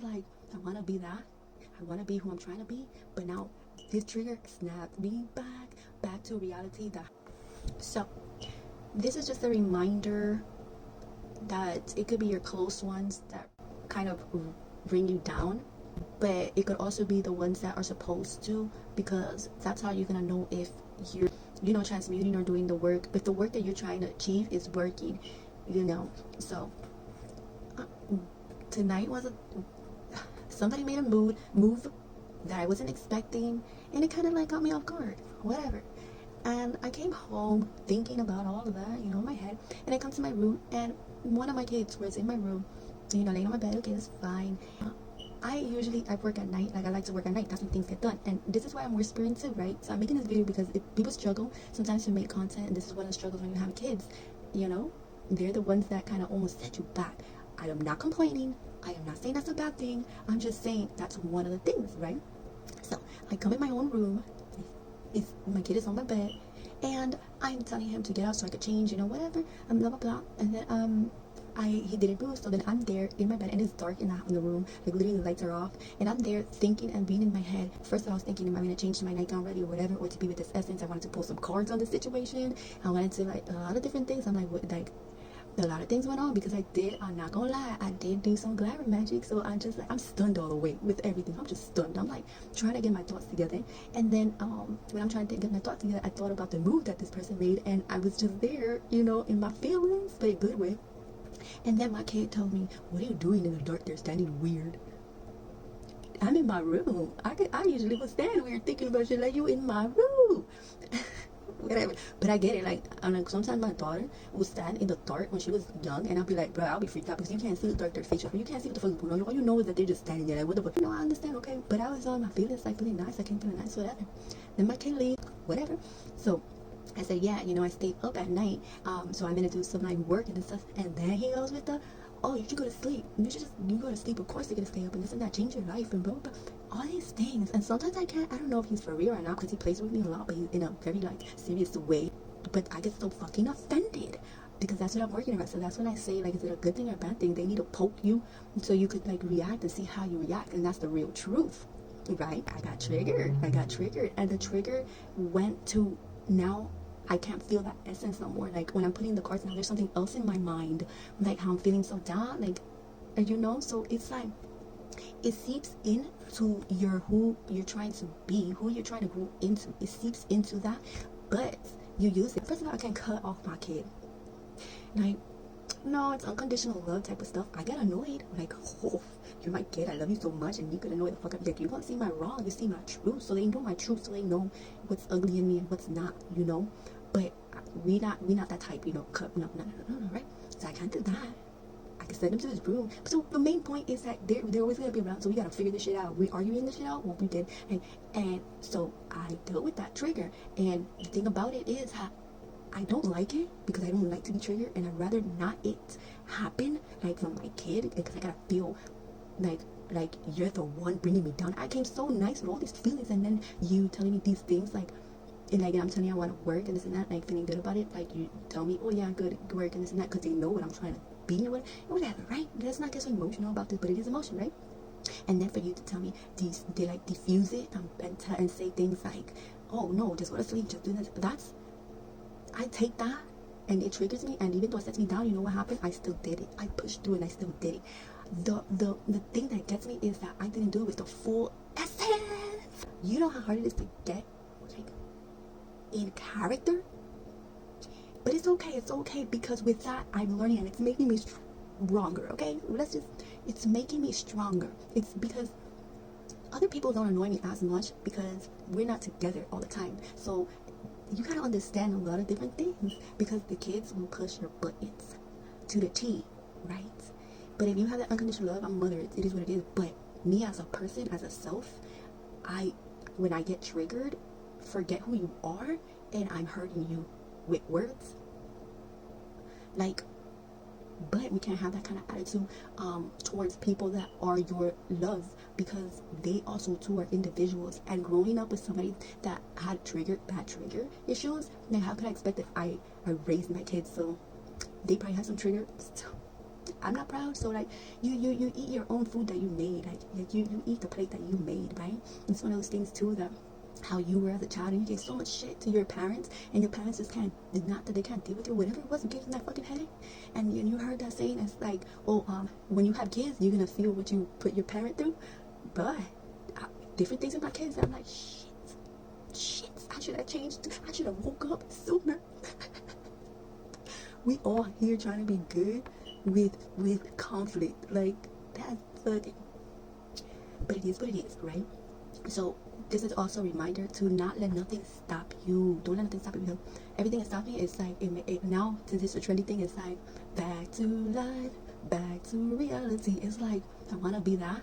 was like, I want to be that. I want to be who I'm trying to be. But now this trigger snapped me back to reality. So this is just a reminder that it could be your close ones that kind of bring you down, but it could also be the ones that are supposed to, because that's how you're gonna know if you're, transmuting or doing the work, if the work that you're trying to achieve is working, So uh, tonight was somebody made a move that I wasn't expecting, and it kind of like got me off guard, whatever. And I came home thinking about all of that, in my head. And I come to my room, and one of my kids was in my room, laying on my bed. Okay, that's fine. I work at night. Like, I like to work at night. That's when things get done. And this is why I'm whispering too, right? So I'm making this video because people struggle sometimes to make content, and this is one of the struggles when you have kids. They're the ones that kind of almost set you back. I am not complaining. I am not saying that's a bad thing. I'm just saying that's one of the things, right? So I come in my own room. My kid is on my bed, and I'm telling him to get out so I could change, whatever, blah blah blah. And then he didn't move, so then I'm there in my bed, and it's dark in the room, like literally the lights are off, and I'm there thinking and being in my head. First I was thinking, am I gonna change to my nightgown ready or whatever, or to be with this essence. I wanted to pull some cards on the situation. I wanted to, like, a lot of different things. I'm like, what, like, a lot of things went on because I'm not gonna lie, I did do some glamour magic. So I'm stunned all the way with everything. I'm just stunned. I'm like trying to get my thoughts together. And then when I'm trying to get my thoughts together, I thought about the move that this person made, and I was just there, in my feelings, but a good way. And then my kid told me, what are you doing in the dark there standing weird? I'm in my room. I usually would stand weird thinking about shit like, you in my room. Whatever. But I get it. Like, I'm like, sometimes my daughter would stand in the dark when she was young, and I'll be like, bro, I'll be freaked out because you can't see the dark, their facial. You can't see what the fuck is going on. All you know is that they're just standing there. Like, what the fuck? I understand, okay. But I was on my feelings, like, feeling nice. I came feeling nice, whatever. Then my kid leaves, whatever. So I said, yeah, I stayed up at night. So I'm gonna do some like work and stuff. And then he goes with the, oh, you should go to sleep. You go to sleep. Of course you're gonna stay up and this and that, change your life and blah blah. All these things. And sometimes I don't know if he's for real or not, because he plays with me a lot, but he's in a very like serious way. But I get so fucking offended because that's what I'm working on. So that's when I say, like, is it a good thing or a bad thing? They need to poke you so you could like react and see how you react, and that's the real truth, right? I got triggered, and the trigger went to, now I can't feel that essence no more. Like, when I'm putting the cards now, there's something else in my mind, like how I'm feeling so down, like, so it's like it seeps into who you're trying to be, who you're trying to grow into. It seeps into that, but you use it. First of all, I can cut off my kid. Like, no, it's unconditional love type of stuff. I get annoyed. Like, oh, you're my kid. I love you so much, and you could annoy the fuck out. Like, you don't see my wrong. You see my truth. So they know my truth. So they know what's ugly in me and what's not. But we not that type. Cut. No, right? So I can't do that. I can send them to this room. So the main point is that they're always gonna be around. So we gotta figure this shit out. We arguing this shit out. Well, we did, and so I dealt with that trigger. And the thing about it is, I don't like it because I don't like to be triggered, and I'd rather not it happen, like, from my kid, because I gotta feel like you're the one bringing me down. I came so nice with all these feelings, and then you telling me these things, like, and like I'm telling you I want to work and this and that, like feeling good about it. Like, you tell me, oh yeah, good work and this and that, because they know what I'm trying to be or whatever, right? Let's not get so emotional about this, but it is emotion, right? And then for you to tell me they like diffuse it and say things like, oh no, just go to sleep, just do this. I take that, and it triggers me, and even though it sets me down, you know what happened? I still did it. I pushed through and I still did it. The thing that gets me is that I didn't do it with the full essence. You know how hard it is to get, like, in character? But it's okay, because with that, I'm learning, and it's making me stronger, okay? It's making me stronger. It's because other people don't annoy me as much because we're not together all the time. So you gotta understand a lot of different things, because the kids will push your buttons to the T, right? But if you have that unconditional love, I'm a mother, it is what it is. But me as a person, as a self, when I get triggered, forget who you are, and I'm hurting you with words. Like, but we can't have that kind of attitude towards people that are your love, because they also too are individuals. And growing up with somebody that had bad trigger issues, now how could I expect if I raised my kids? So they probably had some triggers. I'm not proud. So like you eat your own food that you made. Like you eat the plate that you made, right? It's one of those things too that how you were as a child and you gave so much shit to your parents and your parents just can't, not that they can't deal with you, whatever it was, it gives them that fucking headache. And you heard that saying, it's like, oh, when you have kids you're gonna feel what you put your parent through. But different things with my kids, I'm like, shit, I should have changed, I should have woke up sooner. We all here trying to be good with conflict, like that's fucking, but it is what it is, right? So this is also a reminder to not let nothing stop you. Don't let nothing stop you, because everything is stopping. It's like it now, since it's a trendy thing, it's like back to life, back to reality. It's like I want to be that,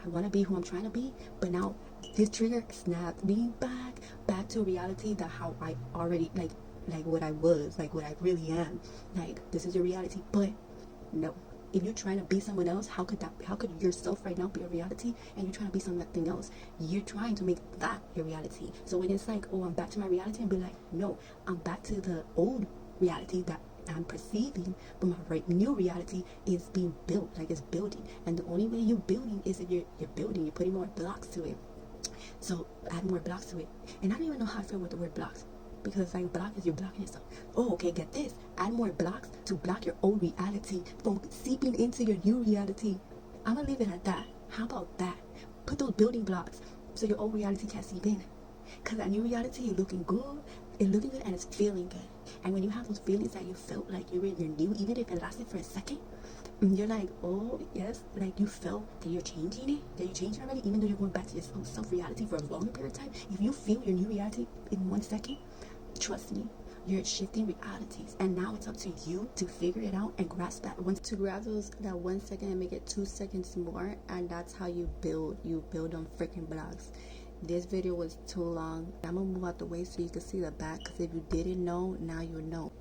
I want to be who I'm trying to be, but now this trigger snapped me back to reality, that how I already like what I was, like what I really am. Like this is your reality. But no, if you're trying to be someone else, how could yourself right now be a reality and you're trying to be something else? You're trying to make that your reality. So when it's like, oh, I'm back to my reality, and be like, no, I'm back to the old reality that I'm perceiving, but my new reality is being built, like it's building. And the only way you're building is if you're building, you're putting more blocks to it. So add more blocks to it. And I don't even know how I feel with the word blocks, because like block is you're blocking yourself. Oh, okay, get this. Add more blocks to block your old reality from seeping into your new reality. I'm gonna leave it at that. How about that? Put those building blocks so your old reality can't seep in. Cause that new reality is looking good. It's looking good and it's feeling good. And when you have those feelings that you felt like you were in your new, even if it lasted for a second, you're like, oh yes, like you felt that you're changing it, that you're changing already, even though you're going back to your old self reality for a longer period of time. If you feel your new reality in 1 second, trust me, you're shifting realities, and now it's up to you to figure it out and grasp that one, to grab that 1 second and make it 2 seconds more. And that's how you build on freaking blocks. This video was too long. I'm gonna move out the way so you can see the back, because if you didn't know, now you know.